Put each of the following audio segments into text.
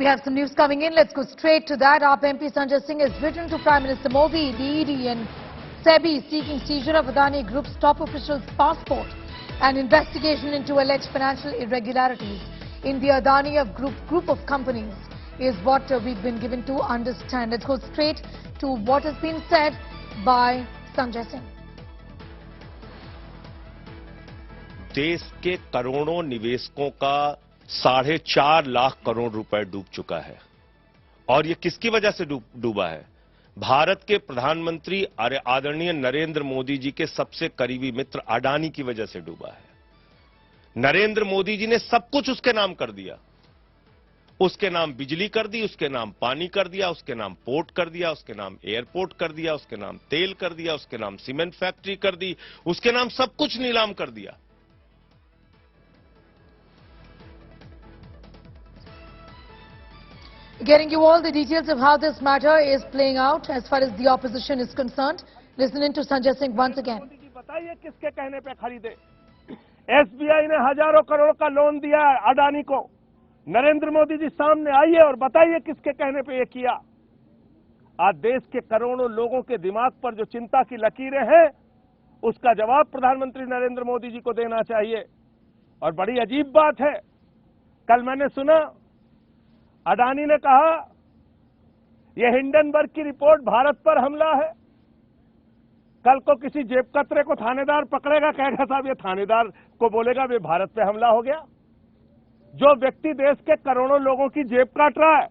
We have some news coming in. Let's go straight to that. AAP MP Sanjay Singh has written to Prime Minister Modi, the ED and SEBI seeking seizure of Adani Group's top official's passport and investigation into alleged financial irregularities in the Adani group of companies is what we've been given to understand. Let's go straight to what has been said by Sanjay Singh. देश के करोड़ों निवेशकों का 4.5 लाख करोड़ रुपए डूब चुका है और ये किसकी वजह से डूबा है? भारत के प्रधानमंत्री आदरणीय नरेंद्र मोदी जी के सबसे करीबी मित्र अडानी की वजह से डूबा है। नरेंद्र मोदी जी ने सब कुछ उसके नाम कर दिया। उसके नाम बिजली कर दी, उसके नाम पानी कर दिया, उसके नाम पोर्ट कर दिया, उसके नाम एयरपोर्ट कर दिया, उसके नाम तेल कर दिया, उसके नाम सीमेंट फैक्ट्री कर दी, उसके नाम सब कुछ नीलाम कर दिया। Getting you all the details of how this matter is playing out as far as the opposition is concerned. Listening to Sanjay Singh once again. बताइए किसके कहने पे खरीदे? एसबीआई ने हजारों करोड़ का लोन दिया है अडानी को। नरेंद्र मोदी जी सामने आइए और बताइए किसके कहने पे ये किया। आज देश के करोड़ों लोगों के दिमाग पर जो चिंता की लकीरें हैं, उसका जवाब प्रधानमंत्री नरेंद्र मोदी जी को देना चाहिए। और बड़ी अजीब बात है, कल मैंने सुना अडानी ने कहा यह हिंडनबर्ग की रिपोर्ट भारत पर हमला है। कल को किसी जेब कतरे को थानेदार पकड़ेगा, कहेगा साहब ये थानेदार को बोलेगा वे भारत पे हमला हो गया। जो व्यक्ति देश के करोड़ों लोगों की जेब काट रहा है,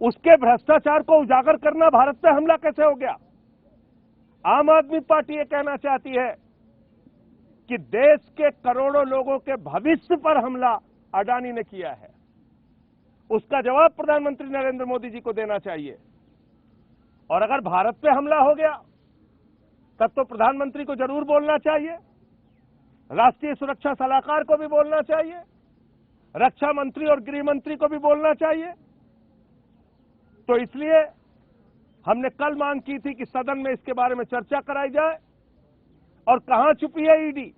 उसके भ्रष्टाचार को उजागर करना भारत पे हमला कैसे हो गया? आम आदमी पार्टी ये कहना चाहती है कि देश के करोड़ों लोगों के भविष्य पर हमला अडानी ने किया है। उसका जवाब प्रधानमंत्री नरेंद्र मोदी जी को देना चाहिए। और अगर भारत पे हमला हो गया तब तो प्रधानमंत्री को जरूर बोलना चाहिए, राष्ट्रीय सुरक्षा सलाहकार को भी बोलना चाहिए, रक्षा मंत्री और गृह मंत्री को भी बोलना चाहिए। तो इसलिए हमने कल मांग की थी कि सदन में इसके बारे में चर्चा कराई जाए। और कहां छुपी है ईडी,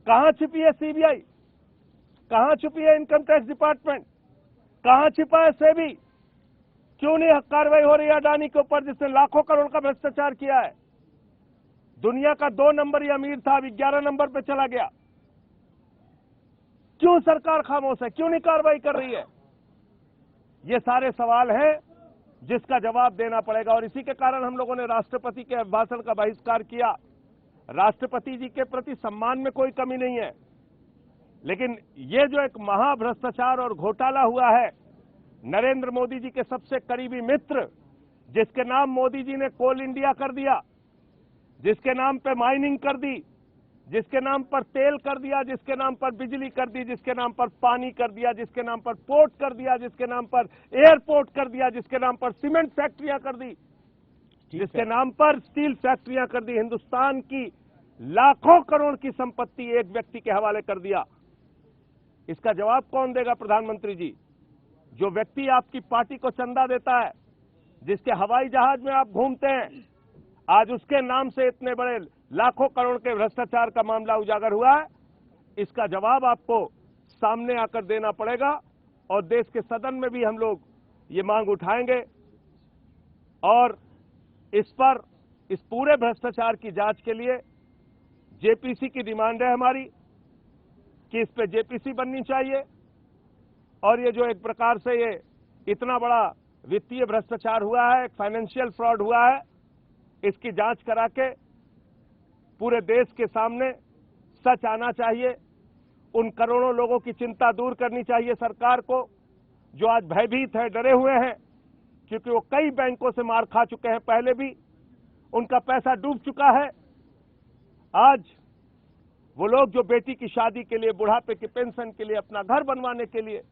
कहां छुपी है सीबीआई, कहां छुपी है इनकम टैक्स डिपार्टमेंट, कहां छिपा है सेबी? क्यों नहीं कार्रवाई हो रही है अडानी के ऊपर जिसने लाखों करोड़ का भ्रष्टाचार किया है? दुनिया का 2 नंबरी अमीर था, अब 11 नंबर पे चला गया। क्यों सरकार खामोश है, क्यों नहीं कार्रवाई कर रही है? ये सारे सवाल हैं जिसका जवाब देना पड़ेगा। और इसी के कारण हम लोगों ने राष्ट्रपति के अभिभाषण का बहिष्कार किया। राष्ट्रपति जी के प्रति सम्मान में कोई कमी नहीं है, लेकिन ये जो एक महाभ्रष्टाचार और घोटाला हुआ है, नरेंद्र मोदी जी के सबसे करीबी मित्र जिसके नाम मोदी जी ने कोल इंडिया कर दिया, जिसके नाम पे माइनिंग कर दी, जिसके नाम पर तेल कर दिया, जिसके नाम पर बिजली कर दी, जिसके नाम पर पानी कर दिया, जिसके नाम पर पोर्ट कर दिया, जिसके नाम पर एयरपोर्ट कर दिया, जिसके नाम पर सीमेंट फैक्ट्रियां कर दी, जिसके नाम पर स्टील फैक्ट्रियां कर दी, हिंदुस्तान की लाखों करोड़ की संपत्ति एक व्यक्ति के हवाले कर दिया। इसका जवाब कौन देगा? प्रधानमंत्री जी। जो व्यक्ति आपकी पार्टी को चंदा देता है, जिसके हवाई जहाज में आप घूमते हैं, आज उसके नाम से इतने बड़े लाखों करोड़ के भ्रष्टाचार का मामला उजागर हुआ है। इसका जवाब आपको सामने आकर देना पड़ेगा। और देश के सदन में भी हम लोग ये मांग उठाएंगे और इस पूरे भ्रष्टाचार की जांच के लिए जेपीसी की डिमांड है हमारी कि इस पे जेपीसी बननी चाहिए। और ये जो एक प्रकार से ये इतना बड़ा वित्तीय भ्रष्टाचार हुआ है, फाइनेंशियल फ्रॉड हुआ है, इसकी जांच करा के पूरे देश के सामने सच आना चाहिए। उन करोड़ों लोगों की चिंता दूर करनी चाहिए सरकार को, जो आज भयभीत है, डरे हुए हैं, क्योंकि वो कई बैंकों से मार खा चुके हैं, पहले भी उनका पैसा डूब चुका है। आज वो लोग जो बेटी की शादी के लिए, बुढ़ापे की पेंशन के लिए, अपना घर बनवाने के लिए,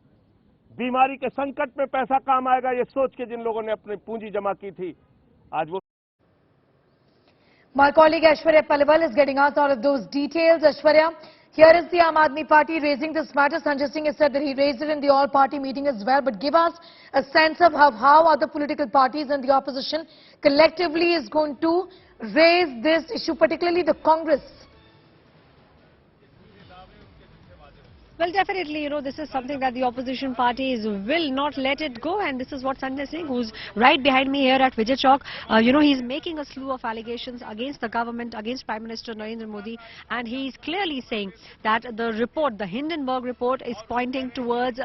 बीमारी के संकट में पैसा काम आएगा, ये सोच के जिन लोगों ने अपनी पूंजी जमा की थी, आज वो। My colleague Aishwarya Paliwal is getting us all of those details. Aishwarya, here is the Aam Aadmi Party raising this matter. Sanjay Singh has said that he raised it in the all-party meeting as well. But give us a sense of how other political parties and the opposition collectively is going to raise this issue, particularly the Congress. Well, definitely, this is something that the opposition parties will not let it go, and this is what Sanjay Singh, who's right behind me here at Vijay Chowk, he's making a slew of allegations against the government, against Prime Minister Narendra Modi, and he's clearly saying that the report, the Hindenburg report, is pointing towards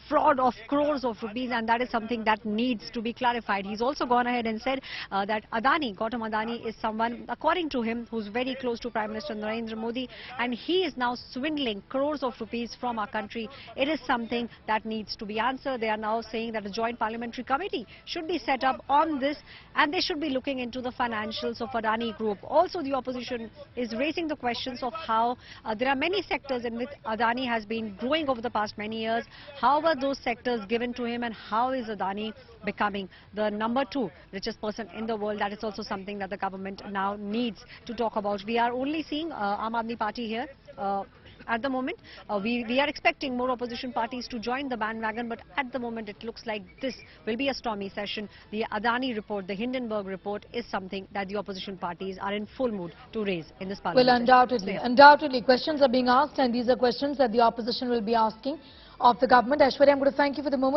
fraud of crores of rupees, and that is something that needs to be clarified. He's also gone ahead and said that Gautam Adani is someone, according to him, who's very close to Prime Minister Narendra Modi, and he is now swindling crores of rupees from our country. It is something that needs to be answered. They are now saying that a joint parliamentary committee should be set up on this, and they should be looking into the financials of Adani Group. Also, the opposition is raising the questions of how there are many sectors in which Adani has been growing over the past many years. How were those sectors given to him, and how is Adani becoming the number 2 richest person in the world? That is also something that the government now needs to talk about. We are only seeing Aam Aadmi Party here. At the moment, we are expecting more opposition parties to join the bandwagon, but at the moment it looks like this will be a stormy session. The Adani report, the Hindenburg report, is something that the opposition parties are in full mood to raise in this parliament. Well, undoubtedly, undoubtedly, questions are being asked, and these are questions that the opposition will be asking of the government. Aishwarya, I'm going to thank you for the moment.